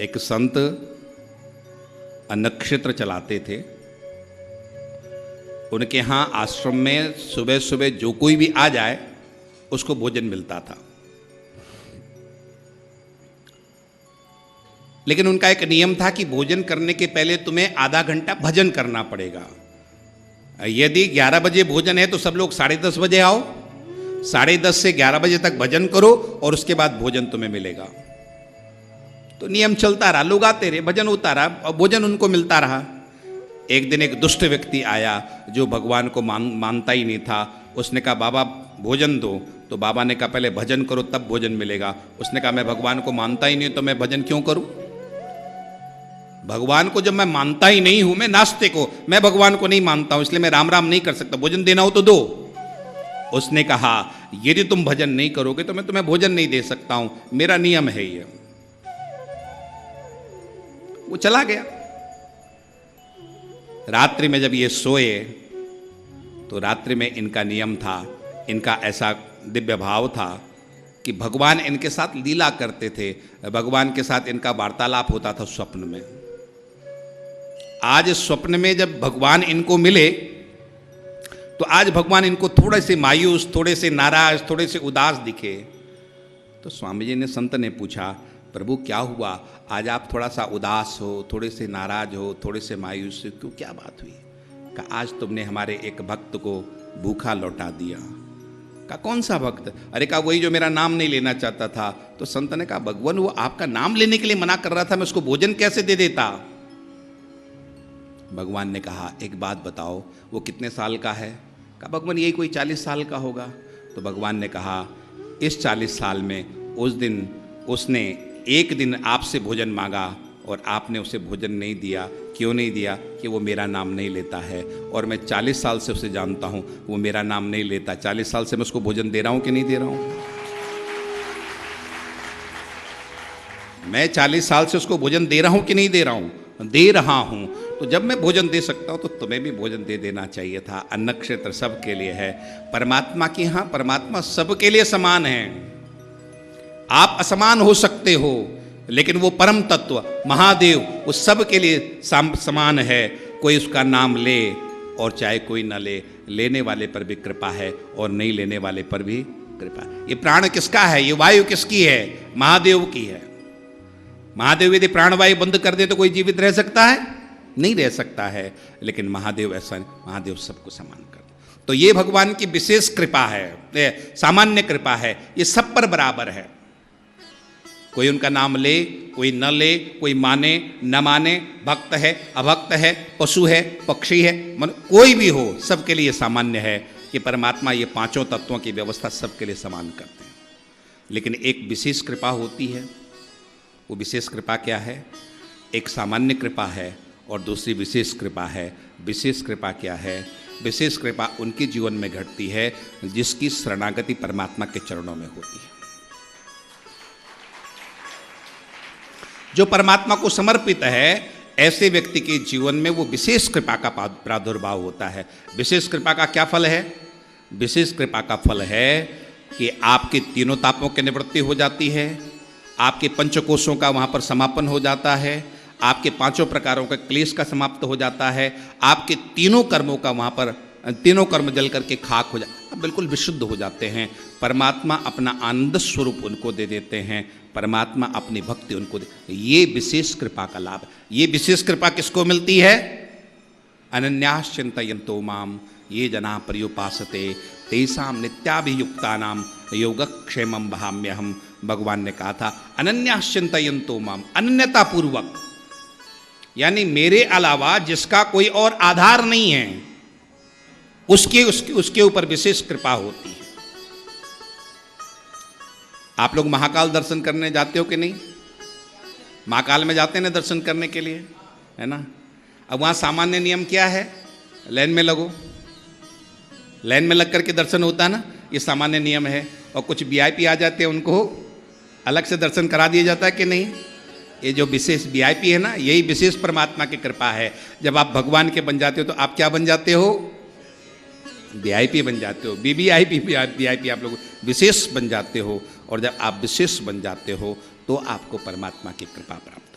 एक संत अन्नक्षेत्र चलाते थे। उनके यहाँ आश्रम में सुबह सुबह जो कोई भी आ जाए उसको भोजन मिलता था। लेकिन उनका एक नियम था कि भोजन करने के पहले तुम्हें आधा घंटा भजन करना पड़ेगा। यदि 11 बजे भोजन है तो सब लोग 10:30 बजे आओ, 10:30 से 11 बजे तक भजन करो और उसके बाद भोजन तुम्हें मिलेगा। तो नियम चलता रहा, लोग आते रहे, भजन होता रहा और भोजन उनको मिलता रहा। एक दिन एक दुष्ट व्यक्ति आया जो भगवान को मानता ही नहीं था। उसने कहा बाबा भोजन दो। तो बाबा ने कहा पहले भजन करो तब भोजन मिलेगा। उसने कहा मैं भगवान को मानता ही नहीं तो मैं भजन क्यों करूं? भगवान को जब मैं मानता ही नहीं हूं, मैं नास्तिक हूं, मैं भगवान को नहीं मानता हूं, इसलिए मैं राम राम नहीं कर सकता, भोजन देना हो तो दो। उसने कहा यदि तुम भजन नहीं करोगे तो मैं तुम्हें भोजन नहीं दे सकता हूं, मेरा नियम है ये। वो चला गया। रात्रि में जब ये सोए तो रात्रि में इनका नियम था, इनका ऐसा दिव्य भाव था कि भगवान इनके साथ लीला करते थे। भगवान के साथ इनका वार्तालाप होता था स्वप्न में। आज स्वप्न में जब भगवान इनको मिले तो आज भगवान इनको थोड़े से मायूस, थोड़े से नाराज, थोड़े से उदास दिखे। तो स्वामी जी ने, संत ने पूछा प्रभु क्या हुआ, आज आप थोड़ा सा उदास हो, थोड़े से नाराज हो, थोड़े से मायूस हो, क्यों, क्या बात हुई? कहा आज तुमने हमारे एक भक्त को भूखा लौटा दिया। कहा कौन सा भक्त? अरे कहा वही जो मेरा नाम नहीं लेना चाहता था। तो संत ने कहा भगवान वो आपका नाम लेने के लिए मना कर रहा था, मैं उसको भोजन कैसे दे देता? भगवान ने कहा एक बात बताओ वो कितने साल का है? कहा भगवान यही कोई 40 साल का होगा। तो भगवान ने कहा इस 40 साल में उस दिन उसने एक दिन आपसे भोजन मांगा और आपने उसे भोजन नहीं दिया। क्यों नहीं दिया? कि वो मेरा नाम नहीं लेता है और मैं 40 साल से उसे जानता हूँ, वो मेरा नाम नहीं लेता। 40 साल से मैं उसको भोजन दे रहा हूँ कि नहीं दे रहा हूँ? मैं 40 साल से उसको भोजन दे रहा हूँ कि नहीं दे रहा हूँ? दे रहा हूँ। तो जब मैं भोजन दे सकता हूँ तो तुम्हें भी भोजन दे देना चाहिए था। अन्न क्षेत्र सबके लिए है। परमात्मा की, हाँ परमात्मा सबके लिए समान है। आप असमान हो सकते हो लेकिन वो परम तत्व महादेव वो सब के लिए समान है। कोई उसका नाम ले और चाहे कोई न ले, लेने वाले पर भी कृपा है और नहीं लेने वाले पर भी कृपा। ये प्राण किसका है? ये वायु किसकी है? महादेव की है। महादेव यदि प्राणवायु बंद कर दे तो कोई जीवित रह सकता है? नहीं रह सकता है। लेकिन महादेव ऐसा नहीं, महादेव सबको समान कर दे। तो ये भगवान की विशेष कृपा है, सामान्य कृपा है, ये सब पर बराबर है। कोई उनका नाम ले, कोई न ले, कोई माने न माने, भक्त है अभक्त है, पशु है पक्षी है, कोई भी हो, सबके लिए सामान्य है कि परमात्मा ये पांचों तत्वों की व्यवस्था सबके लिए समान करते हैं। लेकिन एक विशेष कृपा होती है। वो विशेष कृपा क्या है? एक सामान्य कृपा है और दूसरी विशेष कृपा है। विशेष कृपा क्या है? विशेष कृपा उनके जीवन में घटती है जिसकी शरणागति परमात्मा के चरणों में होती है, जो परमात्मा को समर्पित है। ऐसे व्यक्ति के जीवन में वो विशेष कृपा का प्रादुर्भाव होता है। विशेष कृपा का क्या फल है? विशेष कृपा का फल है कि आपके तीनों तापों की निवृत्ति हो जाती है, आपके पंचकोशों का वहाँ पर समापन हो जाता है, आपके पांचों प्रकारों का क्लेश का समाप्त हो जाता है, आपके तीनों कर्मों का वहाँ पर तीनों कर्म जल करके खाक हो जाते, बिल्कुल विशुद्ध हो जाते हैं। परमात्मा अपना आनंद स्वरूप उनको दे देते हैं, परमात्मा अपनी भक्ति उनको दे। ये विशेष कृपा का लाभ। ये विशेष कृपा किसको मिलती है? अनन्यास चिंतयन्तो माम ये जना पर्युपासते तेषां नित्याभियुक्तानां योगक्षेमं वहाम्यहम्। भगवान ने कहा था अनन्यास चिंतयन्तो माम, अनन्यता पूर्वक, यानी मेरे अलावा जिसका कोई और आधार नहीं है उसके ऊपर विशेष कृपा होती है। आप लोग महाकाल दर्शन करने जाते हो कि नहीं? महाकाल में जाते हैं ना दर्शन करने के लिए, है ना? अब वहाँ सामान्य नियम क्या है? लाइन में लगो, लाइन में लग करके दर्शन होता है ना, ये सामान्य नियम है। और कुछ वीआईपी आ जाते हैं उनको अलग से दर्शन करा दिया जाता है कि नहीं? ये जो विशेष वीआईपी है ना, यही विशेष परमात्मा की कृपा है। जब आप भगवान के बन जाते हो तो आप क्या बन जाते हो? वीआईपी बन जाते हो। वीवीआईपी वीआईपी आप लोग विशेष बन जाते हो। और जब आप विशेष बन जाते हो तो आपको परमात्मा की कृपा प्राप्त